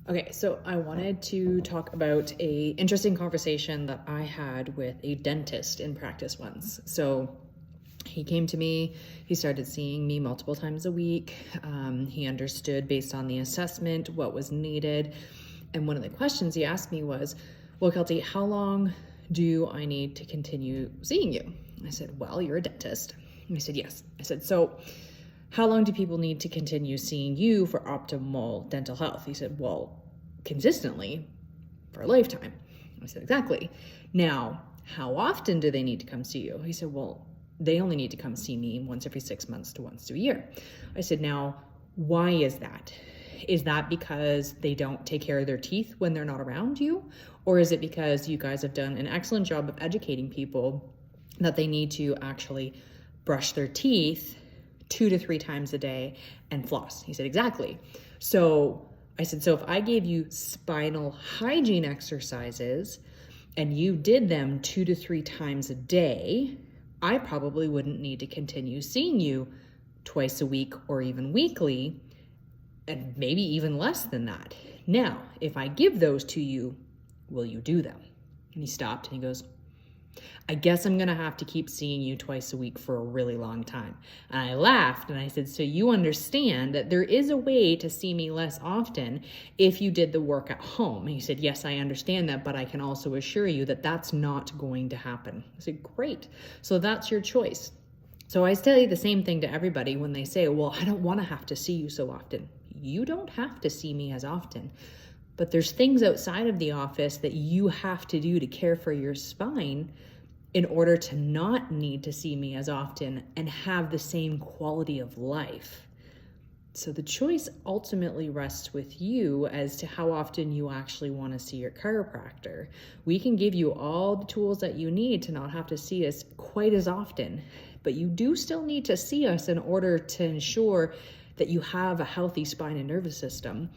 Okay, so I wanted to talk about a interesting conversation that I had with a dentist in practice once. So he came to me, he started seeing me multiple times a week. He understood based on the assessment what was needed. And one of the questions he asked me was, well, Kelty, how long do I need to continue seeing you? I said, well, you're a dentist. And he said, yes. I said, so how long do people need to continue seeing you for optimal dental health? He said, well, consistently for a lifetime. I said, exactly. Now, how often do they need to come see you? He said, well, they only need to come see me once every 6 months to once a year. I said, now, why is that? Is that because they don't take care of their teeth when they're not around you? Or is it because you guys have done an excellent job of educating people that they need to actually brush their teeth 2 to 3 times a day and floss? He said, exactly. So I said, so if I gave you spinal hygiene exercises and you did them 2 to 3 times a day, I probably wouldn't need to continue seeing you twice a week or even weekly, and maybe even less than that. Now, if I give those to you, will you do them? And he stopped and he goes, I guess I'm going to have to keep seeing you twice a week for a really long time. And I laughed and I said, so you understand that there is a way to see me less often if you did the work at home. And he said, yes, I understand that, but I can also assure you that that's not going to happen. I said, great. So that's your choice. So I say the same thing to everybody when they say, well, I don't want to have to see you so often. You don't have to see me as often. But there's things outside of the office that you have to do to care for your spine in order to not need to see me as often and have the same quality of life. So the choice ultimately rests with you as to how often you actually want to see your chiropractor. We can give you all the tools that you need to not have to see us quite as often, but you do still need to see us in order to ensure that you have a healthy spine and nervous system.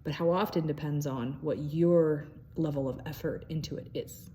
But how often depends on what your level of effort into it is.